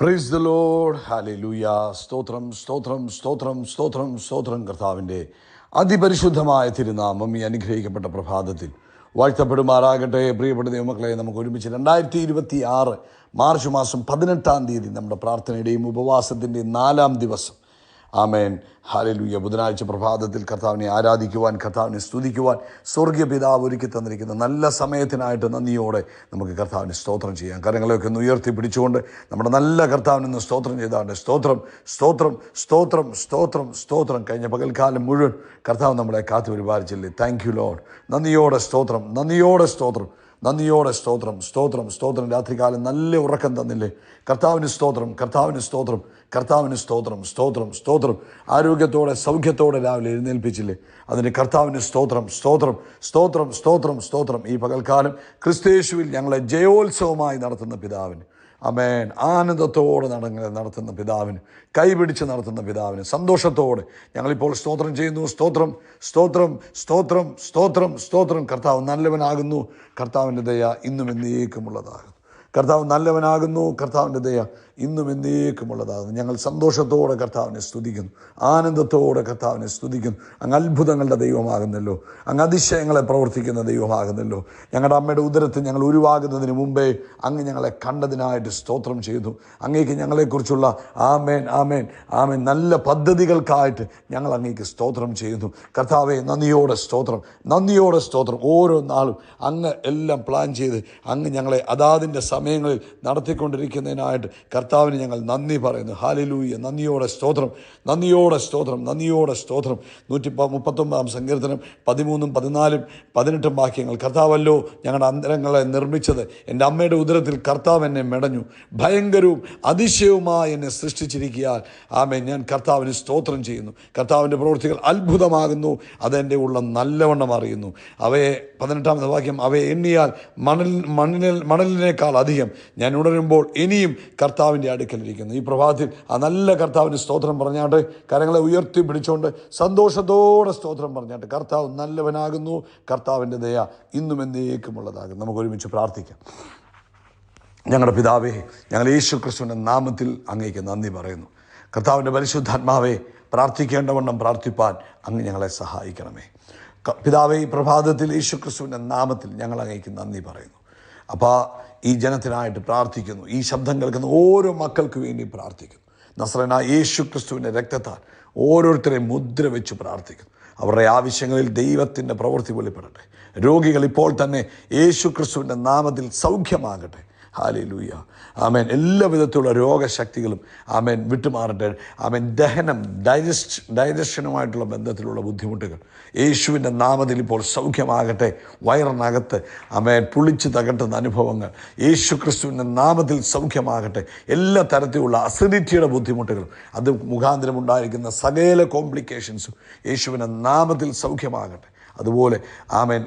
Praise the Lord. Hallelujah. സ്തോത്രം സ്തോത്രം സ്തോത്രം സ്തോത്രം സ്തോത്രം. കർത്താവിൻ്റെ അതിപരിശുദ്ധമായ തിരുനാമം ഈ അനുഗ്രഹിക്കപ്പെട്ട പ്രഭാതത്തിൽ വാഴ്ത്തപ്പെടുമാറാകട്ടെ. പ്രിയപ്പെട്ട ദൈവമക്കളെ, നമുക്ക് ഒരുമിച്ച് 2026 മാർച്ച് മാസം 18 തീയതി നമ്മുടെ പ്രാർത്ഥനയുടെയും ഉപവാസത്തിൻ്റെയും 4-ാം ദിവസം, ആമേൻ, ഹല്ലേലൂയ, ബുധനാഴ്ച പ്രഭാതത്തിൽ കർത്താവിനെ ആരാധിക്കുവാൻ, കർത്താവിനെ സ്തുതിക്കുവാൻ സ്വർഗീയ പിതാവ് ഒരുക്കി തന്നിരിക്കുന്ന നല്ല സമയത്തിനായിട്ട് നന്ദിയോടെ നമുക്ക് കർത്താവിന് സ്തോത്രം ചെയ്യാം. കരങ്ങളെയൊക്കെ ഒന്ന് ഉയർത്തി പിടിച്ചുകൊണ്ട് നമ്മുടെ നല്ല കർത്താവിനൊന്ന് സ്തോത്രം ചെയ്താണ്ട് സ്തോത്രം സ്തോത്രം സ്തോത്രം സ്തോത്രം സ്തോത്രം. കഴിഞ്ഞ പകൽക്കാലം മുഴുവൻ കർത്താവ് നമ്മളെ കാത്തു പരിപാലിച്ചില്ലേ. Thank you Lord. നന്ദിയോടെ സ്തോത്രം, നന്ദിയോടെ സ്തോത്രം, നന്ദിയോടെ സ്തോത്രം സ്തോത്രം സ്തോത്രം. രാത്രികാലം നല്ല ഉറക്കം തന്നില്ലേ. കർത്താവിന് സ്തോത്രം, കർത്താവിന് സ്തോത്രം, കർത്താവിന് സ്തോത്രം സ്തോത്രം സ്തോത്രം. ആരോഗ്യത്തോടെ സൗഖ്യത്തോടെ രാവിലെ എഴുന്നേൽപ്പിച്ചില്ലേ, അതിന് കർത്താവിന് സ്തോത്രം സ്തോത്രം സ്തോത്രം സ്തോത്രം സ്തോത്രം. ഈ പകൽക്കാലം ക്രിസ്തയേശുവിൽ ഞങ്ങളെ ജയോത്സവമായി നടത്തുന്ന പിതാവിന്, ആമേൻ, ആനന്ദത്തോടെ നടത്തുന്ന പിതാവിന്, കൈപിടിച്ച് നടത്തുന്ന പിതാവിന് സന്തോഷത്തോടെ ഞങ്ങളിപ്പോൾ സ്തോത്രം ചെയ്യുന്നു. സ്തോത്രം സ്തോത്രം സ്തോത്രം സ്തോത്രം സ്തോത്രം. കർത്താവ് നല്ലവനാകുന്നു, കർത്താവിൻ്റെ ദയ ഇന്നും എന്നേക്കുമുള്ളതാകുന്നു. കർത്താവ് നല്ലവനാകുന്നു, കർത്താവിൻ്റെ ദയ ഇന്നും എന്നേക്കുമുള്ളതാകുന്നു. ഞങ്ങൾ സന്തോഷത്തോടെ കർത്താവിനെ സ്തുതിക്കുന്നു, ആനന്ദത്തോടെ കർത്താവിനെ സ്തുതിക്കുന്നു. അങ്ങ് അത്ഭുതങ്ങളുടെ ദൈവമാകുന്നല്ലോ, അങ്ങ് അതിശയങ്ങളെ പ്രവർത്തിക്കുന്ന ദൈവമാകുന്നല്ലോ. ഞങ്ങളുടെ അമ്മയുടെ ഉദരത്തിൽ ഞങ്ങൾ ഉരുവാകുന്നതിന് മുമ്പേ അങ്ങ് ഞങ്ങളെ കണ്ടതിനായിട്ട് സ്തോത്രം ചെയ്തു. അങ്ങേക്ക് ഞങ്ങളെക്കുറിച്ചുള്ള ആമേൻ ആമേൻ ആമേൻ നല്ല പദ്ധതികൾക്കായിട്ട് ഞങ്ങൾ അങ്ങേക്ക് സ്തോത്രം ചെയ്യുന്നു. കർത്താവെ, നന്ദിയോടെ സ്തോത്രം, നന്ദിയോടെ സ്തോത്രം. ഓരോ നാളും അങ്ങ് എല്ലാം പ്ലാൻ ചെയ്ത് അങ്ങ് ഞങ്ങളെ അതാതിൻ്റെ സമയങ്ങളിൽ നടത്തിക്കൊണ്ടിരിക്കുന്നതിനായിട്ട് കർത്താവിന് ഞങ്ങൾ നന്ദി പറയുന്നു. ഹല്ലേലൂയ. നന്ദിയോടെ സ്തോത്രം, നന്ദിയോടെ സ്തോത്രം, നന്ദിയോടെ സ്തോത്രം. 139 സങ്കീർത്തനം 13, 14, 18 വാക്യങ്ങൾ. കർത്താവല്ലോ ഞങ്ങളുടെ അന്തരങ്ങളെ നിർമ്മിച്ചത്, എൻ്റെ അമ്മയുടെ ഉദരത്തിൽ കർത്താവ് എന്നെ മെടഞ്ഞു, ഭയങ്കരവും അതിശയവുമായി എന്നെ സൃഷ്ടിച്ചിരിക്കാൻ ആമേൻ. ഞാൻ കർത്താവിന് സ്തോത്രം ചെയ്യുന്നു. കർത്താവിൻ്റെ പ്രവൃത്തികൾ അത്ഭുതമാകുന്നു, അതെൻ്റെ ഉള്ളം നല്ലവണ്ണം അറിയുന്നു. അവയെ 18 വാക്യം, അവയെ എണ്ണിയാൽ മണലിനേക്കാൾ അധികം ഞാൻ ഉണരുമ്പോൾ ഇനിയും കർത്താവിൻ്റെ അടുക്കലിരിക്കുന്നു. ഈ പ്രഭാതത്തിൽ ആ നല്ല കർത്താവിന് സ്തോത്രം പറഞ്ഞാട്ട് കരങ്ങളെ ഉയർത്തി പിടിച്ചുകൊണ്ട് സന്തോഷത്തോടെ സ്തോത്രം പറഞ്ഞാട്ട് കർത്താവ് നല്ലവനാകുന്നു, കർത്താവിൻ്റെ ദയ ഇന്നും എന്നേക്കുമുള്ളതാകും. നമുക്ക് ഒരുമിച്ച് പ്രാർത്ഥിക്കാം. ഞങ്ങളുടെ പിതാവേ, ഞങ്ങൾ യേശു ക്രിസ്തുവിൻ്റെ നാമത്തിൽ അങ്ങേക്ക് നന്ദി പറയുന്നു. കർത്താവിൻ്റെ പരിശുദ്ധാത്മാവേ, പ്രാർത്ഥിക്കേണ്ടവണ്ണം പ്രാർത്ഥിപ്പാൻ അങ്ങ് ഞങ്ങളെ സഹായിക്കണമേ. പിതാവേ, ഈ പ്രഭാതത്തിൽ യേശു ക്രിസ്തുവിൻ്റെ നാമത്തിൽ ഞങ്ങൾ അങ്ങേക്ക് നന്ദി പറയുന്നു. അപ്പോൾ ഈ ജനത്തിനായിട്ട് പ്രാർത്ഥിക്കുന്നു. ഈ ശബ്ദം കേൾക്കുന്ന ഓരോ മക്കൾക്ക് വേണ്ടി പ്രാർത്ഥിക്കുന്നു. നസ്രനായ യേശു ക്രിസ്തുവിൻ്റെ രക്തത്താൽ ഓരോരുത്തരെയും മുദ്ര വെച്ച് പ്രാർത്ഥിക്കുന്നു. അവരുടെ ആവശ്യങ്ങളിൽ ദൈവത്തിൻ്റെ പ്രവൃത്തി വെളിപ്പെടട്ടെ. രോഗികൾ ഇപ്പോൾ തന്നെ യേശു ക്രിസ്തുവിൻ്റെ നാമത്തിൽ സൗഖ്യമാകട്ടെ. ഹല്ലേലൂയ. ആമേൻ. എല്ലാ വിധത്തിലുള്ള രോഗശക്തികളും ആമേൻ വിട്ടുമാറട്ടെ. ആമേൻ. ദഹനം, ഡൈജഷനുമായിട്ടുള്ള ബന്ധത്തിലുള്ള ബുദ്ധിമുട്ടുകൾ യേശുവിൻ്റെ നാമത്തിൽ ഇപ്പോൾ സൗഖ്യമാകട്ടെ. വയറിനകത്ത് ആമേൻ പുളിച്ച് തകട്ടുന്ന അനുഭവങ്ങൾ യേശു ക്രിസ്തുവിൻ്റെ നാമത്തിൽ സൗഖ്യമാകട്ടെ. എല്ലാ തരത്തിലുള്ള അസിഡിറ്റിയുടെ ബുദ്ധിമുട്ടുകളും അത് മുഖാന്തരം ഉണ്ടായിരിക്കുന്ന സകല കോംപ്ലിക്കേഷൻസും യേശുവിൻ്റെ നാമത്തിൽ സൗഖ്യമാകട്ടെ. അതുപോലെ ആമേൻ,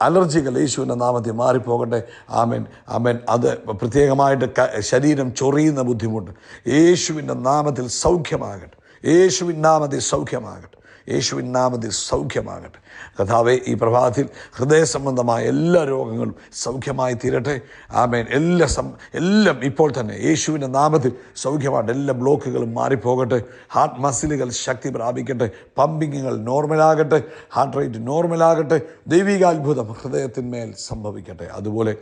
അലർജികൾ യേശുവിൻ്റെ നാമത്തിൽ മാറിപ്പോകട്ടെ. ആമേൻ ആമേൻ. അത് പ്രത്യേകമായിട്ട് ശരീരം ചൊറിയുന്ന ബുദ്ധിമുട്ട് യേശുവിൻ്റെ നാമത്തിൽ സൗഖ്യമാകട്ടെ. യേശുവിൻ നാമത്തിൽ സൗഖ്യമാകട്ടെ. യേശുവിൻ നാമത്തിൽ സൗഖ്യമാകട്ടെ. കർത്താവേ, ഈ പ്രഭാതത്തിൽ ഹൃദയ സംബന്ധമായ എല്ലാ രോഗങ്ങളും സൗഖ്യമായി തീരട്ടെ. ആമേൻ. എല്ലാം ഇപ്പോൾ തന്നെ യേശുവിൻ്റെ നാമത്തിൽ സൗഖ്യമാകട്ടെ. എല്ലാ ബ്ലോക്കുകളും മാറിപ്പോകട്ടെ. ഹാർട്ട് മസിലുകൾ ശക്തി പ്രാപിക്കട്ടെ. പമ്പിങ്ങുകൾ നോർമലാകട്ടെ. ഹാർട്ട് റേറ്റ് നോർമലാകട്ടെ. ദൈവികാത്ഭുതം ഹൃദയത്തിന്മേൽ സംഭവിക്കട്ടെ. അതുപോലെ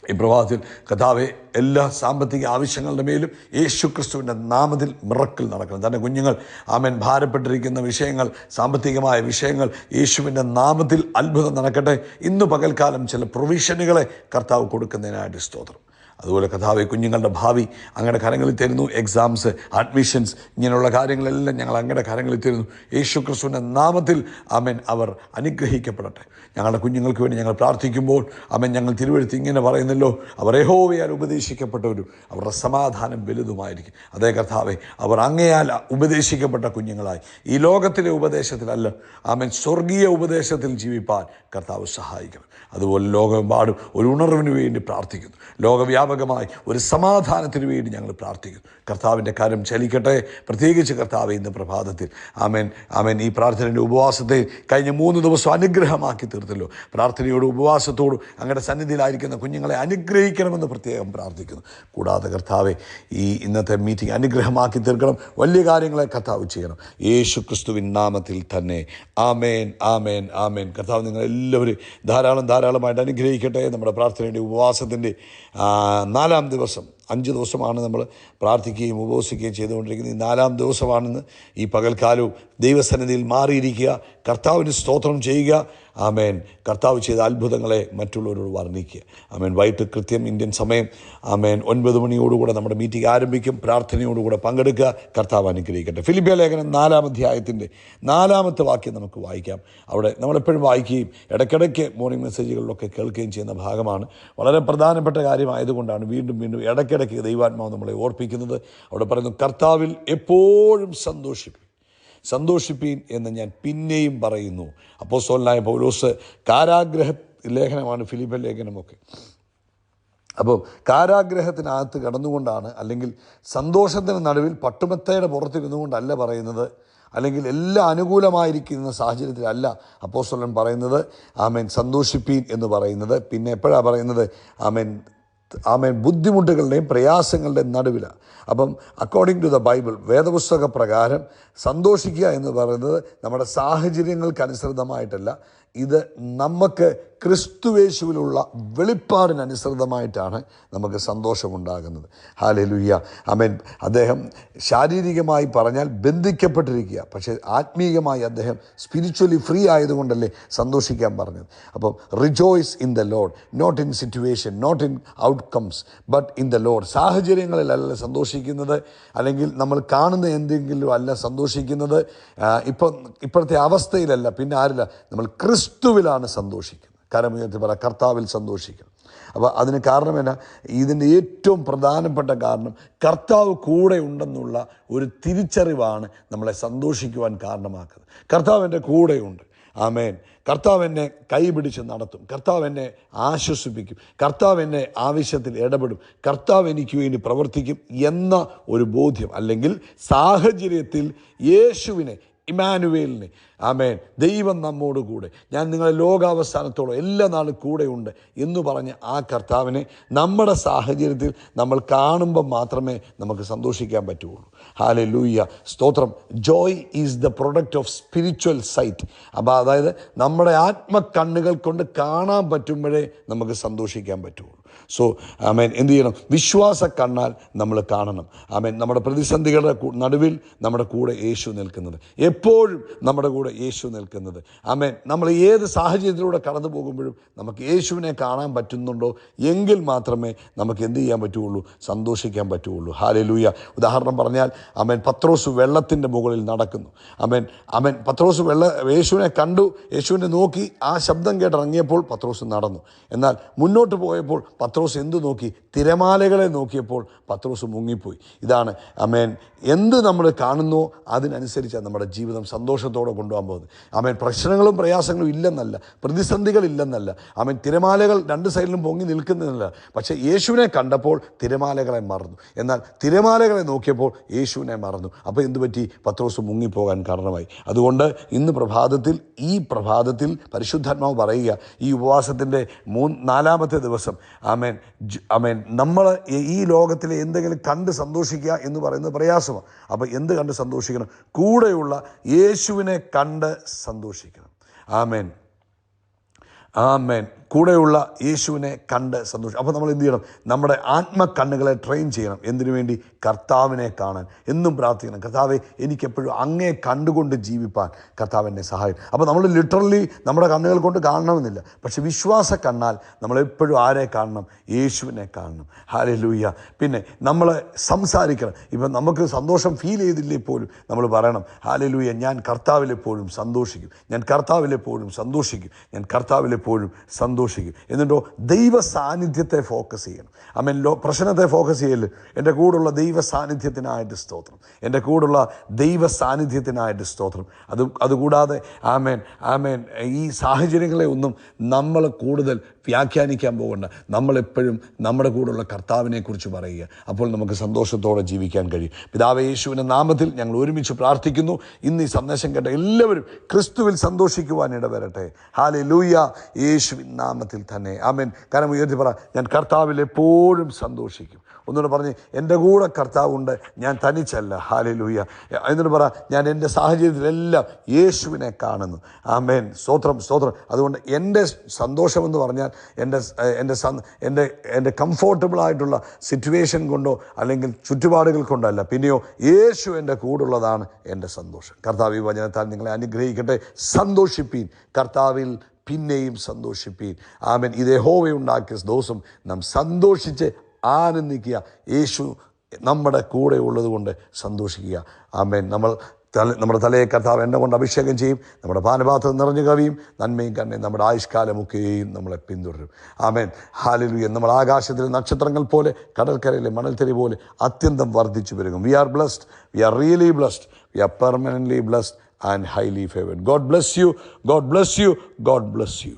ഈ പ്രഭാതത്തിൽ കർത്താവെ, എല്ലാ സാമ്പത്തിക ആവശ്യങ്ങളുടെ മേലും യേശു ക്രിസ്തുവിൻ്റെ നാമത്തിൽ മിറക്കിൾ നടക്കണം. തൻ്റെ കുഞ്ഞുങ്ങൾ ആമേൻ ഭാരപ്പെട്ടിരിക്കുന്ന വിഷയങ്ങൾ, സാമ്പത്തികമായ വിഷയങ്ങൾ യേശുവിൻ്റെ നാമത്തിൽ അത്ഭുതം നടക്കട്ടെ. ഇന്ന് പകൽക്കാലം ചില പ്രൊവിഷനുകളെ കർത്താവ് കൊടുക്കുന്നതിനായിട്ട് സ്തോത്രം. അതുപോലെ കർത്താവെ, കുഞ്ഞുങ്ങളുടെ ഭാവി അങ്ങയുടെ കരങ്ങളിൽ തരുന്നു. എക്സാംസ്, അഡ്മിഷൻസ്, ഇങ്ങനെയുള്ള കാര്യങ്ങളെല്ലാം ഞങ്ങൾ അങ്ങയുടെ കരങ്ങളിൽ തരുന്നു. യേശു ക്രിസ്തുവിൻ്റെ നാമത്തിൽ ആമേൻ അവർ അനുഗ്രഹിക്കപ്പെടട്ടെ. ഞങ്ങളുടെ കുഞ്ഞുങ്ങൾക്ക് വേണ്ടി ഞങ്ങൾ പ്രാർത്ഥിക്കുമ്പോൾ ആമേൻ, ഞങ്ങൾ തിരുവെഴുത്ത് ഇങ്ങനെ പറയുന്നല്ലോ, അവർ യഹോവയാൽ ഉപദേശിക്കപ്പെട്ടവരും അവരുടെ സമാധാനം വലുതുമായിരിക്കും. അതേ കർത്താവെ, അവർ അങ്ങയാൽ ഉപദേശിക്കപ്പെട്ട കുഞ്ഞുങ്ങളായി ഈ ലോകത്തിലെ ഉപദേശത്തിലല്ല ആമേൻ സ്വർഗീയ ഉപദേശത്തിൽ ജീവിപ്പാൻ കർത്താവ് സഹായിക്കണം. അതുപോലെ ലോകമെമ്പാടും ഒരു ഉണർവിന് വേണ്ടി പ്രാർത്ഥിക്കുന്നു. ലോക ലോകവ്യാപകമായി ഒരു സമാധാനത്തിന് വേണ്ടി ഞങ്ങൾ പ്രാർത്ഥിക്കുന്നു. കർത്താവിൻ്റെ കരം ചലിക്കട്ടെ. പ്രത്യേകിച്ച് കർത്താവ് ഇന്ന് പ്രഭാതത്തിൽ ആമേൻ ആമേൻ ഈ പ്രാർത്ഥനയുടെ ഉപവാസത്തെ കഴിഞ്ഞ 3 ദിവസം അനുഗ്രഹമാക്കി തീർത്തല്ലോ. പ്രാർത്ഥനയോടും ഉപവാസത്തോടും അങ്ങയുടെ സന്നിധിയിലായിരിക്കുന്ന കുഞ്ഞുങ്ങളെ അനുഗ്രഹിക്കണമെന്ന് പ്രത്യേകം പ്രാർത്ഥിക്കുന്നു. കൂടാതെ കർത്താവെ ഈ ഇന്നത്തെ മീറ്റിംഗ് അനുഗ്രഹമാക്കി തീർക്കണം. വലിയ കാര്യങ്ങളെ കർത്താവ് ചെയ്യണം. യേശു ക്രിസ്തുവിൻ നാമത്തിൽ തന്നെ ആമേൻ ആമേൻ ആമേൻ. കർത്താവ് നിങ്ങളെല്ലാവരും ധാരാളമായിട്ട് അനുഗ്രഹിക്കട്ടെ. നമ്മുടെ പ്രാർത്ഥനയുടെ ഉപവാസത്തിൻ്റെ 4-ാം ദിവസം, 5 ദിവസമാണ് നമ്മൾ പ്രാർത്ഥിക്കുകയും ഉപവസിക്കുകയും ചെയ്തുകൊണ്ടിരിക്കുന്നത്. ഈ 4-ാം ദിവസമാണെന്ന് ഈ പകൽക്കാലവും ദൈവസന്നിധിയിൽ മാറിയിരിക്കുക, കർത്താവിന് സ്തോത്രം ചെയ്യുക. ആമേൻ. കർത്താവ് ചെയ്ത അത്ഭുതങ്ങളെ മറ്റുള്ളവരോട് വർണ്ണിക്കുക. ആമേൻ. വൈകിട്ട് കൃത്യം ഇന്ത്യൻ സമയം ആമേൻ 9 മണിയോടുകൂടെ നമ്മുടെ മീറ്റിംഗ് ആരംഭിക്കും. പ്രാർത്ഥനയോടുകൂടെ പങ്കെടുക്കുക. കർത്താവ് അനുഗ്രഹിക്കട്ടെ. ഫിലിപ്പിയ ലേഖനം 4-ാം അധ്യായത്തിൻ്റെ 4-ാമത്തെ വാക്യം നമുക്ക് വായിക്കാം. അവിടെ നമ്മളെപ്പോഴും വായിക്കുകയും ഇടയ്ക്കിടയ്ക്ക് മോർണിംഗ് മെസ്സേജുകളിലൊക്കെ കേൾക്കുകയും ചെയ്യുന്ന ഭാഗമാണ്. വളരെ പ്രധാനപ്പെട്ട കാര്യമായതുകൊണ്ടാണ് വീണ്ടും ഇടയ്ക്കിടയ്ക്ക് ദൈവാത്മാവ് നമ്മളെ ഓർപ്പിക്കുന്നത്. അവിടെ പറയുന്നു, കർത്താവിൽ എപ്പോഴും സന്തോഷിപ്പീൻ എന്ന് ഞാൻ പിന്നെയും പറയുന്നു. അപ്പോസ്തലനായ പൗലോസ് കാരാഗ്രഹ ലേഖനമാണ് ഫിലിപ്പിയ ലേഖനമൊക്കെ. അപ്പോൾ കാരാഗ്രഹത്തിനകത്ത് കടന്നുകൊണ്ടാണ്, അല്ലെങ്കിൽ സന്തോഷത്തിന് നടുവിൽ പട്ടുമെത്തയുടെ പുറത്തിരുന്നുകൊണ്ടല്ല പറയുന്നത്, അല്ലെങ്കിൽ എല്ലാം അനുകൂലമായിരിക്കുന്ന സാഹചര്യത്തിലല്ല അപ്പോസ്തലൻ പറയുന്നത് ആമേൻ സന്തോഷിപ്പീൻ എന്ന് പറയുന്നത്. പിന്നെ എപ്പോഴാണ് പറയുന്നത്? ആമേൻ ബുദ്ധിമുട്ടുകളുടെയും പ്രയാസങ്ങളുടെയും നടുവിലാണ്. അപ്പം അക്കോർഡിംഗ് ടു ദ ബൈബിൾ, വേദപുസ്തക പ്രകാരം സന്തോഷിക്കുക എന്ന് പറയുന്നത് നമ്മുടെ സാഹചര്യങ്ങൾക്കനുസൃതമായിട്ടല്ല, ഇത് നമുക്ക് ക്രിസ്തുവേശുവിലുള്ള വെളിപ്പാടിനനുസൃതമായിട്ടാണ് നമുക്ക് സന്തോഷമുണ്ടാകുന്നത്. ഹല്ലേലൂയ. ആമേൻ. അദ്ദേഹം ശാരീരികമായി പറഞ്ഞാൽ ബന്ധിക്കപ്പെട്ടിരിക്കുക, പക്ഷേ ആത്മീയമായി അദ്ദേഹം സ്പിരിച്വലി ഫ്രീ ആയതുകൊണ്ടല്ലേ സന്തോഷിക്കാൻ പറഞ്ഞത്. അപ്പം rejoice in the Lord, not in situation, not in outcomes, but in the Lord. സാഹചര്യങ്ങളിലല്ല സന്തോഷിക്കുന്നത്, അല്ലെങ്കിൽ നമ്മൾ കാണുന്ന എന്തെങ്കിലും അല്ല സന്തോഷിക്കുന്നത്, ഇപ്പോഴത്തെ അവസ്ഥയിലല്ല, പിന്നെ ആരില്ല, നമ്മൾ ക്രിസ്തുവിലാണ് സന്തോഷിക്കുന്നത്. കരമുയർത്തി പറ, കർത്താവിൽ സന്തോഷിക്കണം. അപ്പോൾ അതിന് കാരണം എന്നാ? ഇതിൻ്റെ ഏറ്റവും പ്രധാനപ്പെട്ട കാരണം കർത്താവ് കൂടെ ഉണ്ടെന്നുള്ള ഒരു തിരിച്ചറിവാണ് നമ്മളെ സന്തോഷിക്കുവാൻ കാരണമാക്കുന്നത്. കർത്താവ് എൻ്റെ കൂടെയുണ്ട്. ആമേൻ. കർത്താവ് എന്നെ കൈപിടിച്ച് നടത്തും, കർത്താവ് എന്നെ ആശ്വസിപ്പിക്കും, കർത്താവ് എന്നെ ആവശ്യത്തിൽ ഇടപെടും, കർത്താവ് എനിക്ക് വേണ്ടി പ്രവർത്തിക്കും എന്ന ഒരു ബോധ്യം, അല്ലെങ്കിൽ സാഹചര്യത്തിൽ യേശുവിനെ, ഇമ്മാനുവേലിനെ, ആമേൻ, ദൈവം നമ്മോട് കൂടെ, ഞാൻ നിങ്ങളെ ലോകാവസാനത്തോളം എല്ലാ നാളും കൂടെയുണ്ട് എന്ന് പറഞ്ഞ് ആ കർത്താവിനെ നമ്മുടെ സാഹചര്യത്തിൽ നമ്മൾ കാണുമ്പോൾ മാത്രമേ നമുക്ക് സന്തോഷിക്കാൻ പറ്റുള്ളൂ. ഹല്ലേലൂയ, സ്തോത്രം. Joy is the product of spiritual sight. അപ്പോൾ അതായത് നമ്മുടെ ആത്മക്കണ്ണുകൾ കൊണ്ട് കാണാൻ പറ്റുമ്പോഴേ നമുക്ക് സന്തോഷിക്കാൻ പറ്റുള്ളൂ. സോ ആമേൻ, എന്ത് ചെയ്യണം? വിശ്വാസ കണ്ണാൽ നമ്മൾ കാണണം. ആമേൻ. നമ്മുടെ പ്രതിസന്ധികളുടെ നടുവിൽ നമ്മുടെ കൂടെ യേശു നിൽക്കുന്നത്, എപ്പോഴും നമ്മുടെ കൂടെ യേശു നിൽക്കുന്നത്. ആമേൻ. നമ്മൾ ഏത് സാഹചര്യത്തിലൂടെ കടന്നു പോകുമ്പോഴും നമുക്ക് യേശുവിനെ കാണാൻ പറ്റുന്നുണ്ടോ എങ്കിൽ മാത്രമേ നമുക്ക് എന്ത് ചെയ്യാൻ പറ്റുള്ളൂ? സന്തോഷിക്കാൻ പറ്റുള്ളൂ. ഹല്ലേലൂയ. ഉദാഹരണം പറഞ്ഞാൽ, ആമേൻ, പത്രോസ് വെള്ളത്തിൻ്റെ മുകളിൽ നടക്കുന്നു. ആമേൻ. പത്രോസ് യേശുവിനെ കണ്ടു, യേശുവിനെ നോക്കി, ആ ശബ്ദം കേട്ടിറങ്ങിയപ്പോൾ പത്രോസ് നടന്നു. എന്നാൽ മുന്നോട്ട് പോയപ്പോൾ പത്രോസ് എന്തു നോക്കി? തിരമാലകളെ നോക്കിയപ്പോൾ പത്രോസ് മുങ്ങിപ്പോയി. ഇതാണ് ആമേൻ. എന്ത് നമ്മൾ കാണുന്നോ അതിനനുസരിച്ചാണ് നമ്മുടെ ജീവിതം സന്തോഷത്തോടെ കൊണ്ടുപോകാൻ പോകുന്നത്. ആമേൻ. പ്രശ്നങ്ങളും പ്രയാസങ്ങളും ഇല്ലെന്നല്ല, പ്രതിസന്ധികളില്ലെന്നല്ല, ആമേൻ, തിരമാലകൾ 2 സൈഡിലും പൊങ്ങി നിൽക്കുന്നില്ല. പക്ഷേ യേശുവിനെ കണ്ടപ്പോൾ തിരമാലകളെ മറന്നു. എന്നാൽ തിരമാലകളെ നോക്കിയപ്പോൾ യേശുവിനെ മറന്നു. അപ്പോൾ എന്തു പറ്റി? പത്രോസ് മുങ്ങിപ്പോകാൻ കാരണമായി. അതുകൊണ്ട് ഇന്ന് ഈ പ്രഭാതത്തിൽ പരിശുദ്ധാത്മാവ് പറയുക, ഈ ഉപവാസത്തിൻ്റെ 4-ാമത്തെ ദിവസം, ആമേൻ, നമ്മൾ ഈ ലോകത്തിലെ എന്തെങ്കിലും കണ്ട് സന്തോഷിക്കുക എന്ന് പറയുന്നത് പ്രയാസമാണ്. അപ്പോൾ എന്ത് കണ്ട് സന്തോഷിക്കണം? കൂടെയുള്ള യേശുവിനെ കണ്ട് സന്തോഷിക്കണം. ആമേൻ. കൂടെയുള്ള യേശുവിനെ കണ്ട് സന്തോഷം. അപ്പോൾ നമ്മൾ എന്ത് ചെയ്യണം? നമ്മുടെ ആത്മക്കണ്ണുകളെ ട്രെയിൻ ചെയ്യണം. എന്തിനു വേണ്ടി? കർത്താവിനെ കാണാൻ. എന്നും പ്രാർത്ഥിക്കണം, കർത്താവെ, എനിക്കെപ്പോഴും അങ്ങേ കണ്ടുകൊണ്ട് ജീവിപ്പാൻ കർത്താവ് എന്നെ സഹായിക്കും. അപ്പോൾ നമ്മൾ ലിറ്ററലി നമ്മുടെ കണ്ണുകൾ കൊണ്ട് കാണണമെന്നില്ല, പക്ഷെ വിശ്വാസ കണ്ണാൽ നമ്മളെപ്പോഴും ആരെ കാണണം? യേശുവിനെ കാണണം. ഹല്ലേലൂയ. പിന്നെ നമ്മൾ സംസാരിക്കണം. ഇപ്പം നമുക്ക് സന്തോഷം ഫീൽ ചെയ്തില്ലേ പോലും നമ്മൾ പറയണം, ഹല്ലേലൂയ, ഞാൻ കർത്താവിലെപ്പോഴും സന്തോഷിക്കും, ഞാൻ കർത്താവിലെപ്പോഴും സന്തോഷിക്കും, ഞാൻ കർത്താവിലെപ്പോഴും സന്തോഷിക്കും. സന്തോഷിക്കും. എന്നിട്ടോ ദൈവ സാന്നിധ്യത്തെ ഫോക്കസ് ചെയ്യണം. ആമേൻ. പ്രശ്നത്തെ ഫോക്കസ് ചെയ്യല്. എൻ്റെ കൂടുള്ള ദൈവ സാന്നിധ്യത്തിനായിട്ട് സ്തോത്രം, എൻ്റെ കൂടുള്ള ദൈവ സാന്നിധ്യത്തിനായിട്ട് സ്തോത്രം. അതുകൂടാതെ ആമേൻ ആമേൻ ഈ സാഹചര്യങ്ങളെ ഒന്നും നമ്മൾ കൂടുതൽ വ്യാഖ്യാനിക്കാൻ പോകണ്ട. നമ്മളെപ്പോഴും നമ്മുടെ കൂടെയുള്ള കർത്താവിനെക്കുറിച്ച് പറയുക. അപ്പോൾ നമുക്ക് സന്തോഷത്തോടെ ജീവിക്കാൻ കഴിയും. പിതാവേ, യേശുവിൻ്റെ നാമത്തിൽ ഞങ്ങൾ ഒരുമിച്ച് പ്രാർത്ഥിക്കുന്നു. ഇന്ന് ഈ സന്ദേശം കേട്ട എല്ലാവരും ക്രിസ്തുവിൽ സന്തോഷിക്കുവാൻ ഇടവരട്ടെ. ഹല്ലേലൂയ. യേശുവിൻ നാമത്തിൽ തന്നെ ആമേൻ. കരം ഉയർത്തി പറ, ഞാൻ കർത്താവിൽ എപ്പോഴും സന്തോഷിക്കും. ഒന്നുകൂടെ പറഞ്ഞ്, എൻ്റെ കൂടെ കർത്താവുണ്ട്, ഞാൻ തനിച്ചല്ല. ഹല്ലേലൂയ. എന്നിട്ട് പറ, ഞാൻ എൻ്റെ സാഹചര്യത്തിലെല്ലാം യേശുവിനെ കാണുന്നു. ആമേൻ. സ്തോത്രം സ്തോത്രം. അതുകൊണ്ട് എൻ്റെ സന്തോഷമെന്ന് പറഞ്ഞാൽ എൻ്റെ കംഫോർട്ടബിളായിട്ടുള്ള സിറ്റുവേഷൻ കൊണ്ടോ അല്ലെങ്കിൽ ചുറ്റുപാടുകൾ കൊണ്ടല്ല, പിന്നെയോ യേശു എൻ്റെ കൂടുള്ളതാണ് എൻ്റെ സന്തോഷം. കർത്താവ് ഈ വചനത്താൽ നിങ്ങളെ അനുഗ്രഹിക്കട്ടെ. സന്തോഷിപ്പീൻ, കർത്താവിൽ പിന്നെയും സന്തോഷിപ്പീൻ. ആമേൻ. ഇത് യഹോവയുണ്ടാക്കിയ ദിവസം നാം സന്തോഷിച്ച് ആനന്ദിക്കുക. യേശു നമ്മുടെ കൂടെ ഉള്ളത് കൊണ്ട് സന്തോഷിക്കുക. ആമേൻ. നമ്മുടെ തലയെ കർത്താവ് എണ്ണ കൊണ്ട് അഭിഷേകം ചെയ്യും. നമ്മുടെ പാനപാത്രം നിറഞ്ഞു കവിയും. നന്മയും കണ്ണയും നമ്മുടെ ആയുഷ്കാലമൊക്കെയും നമ്മളെ പിന്തുടരും. ആമേൻ. ഹല്ലേലൂയ. നമ്മൾ ആകാശത്തിലെ നക്ഷത്രങ്ങൾ പോലെ, കടൽക്കരയിലെ മണൽത്തരി പോലെ അത്യന്തം വർദ്ധിച്ചു പെരുകും. We are blessed. We are really blessed. We are permanently blessed and highly favored. God bless you. God bless you. God bless you.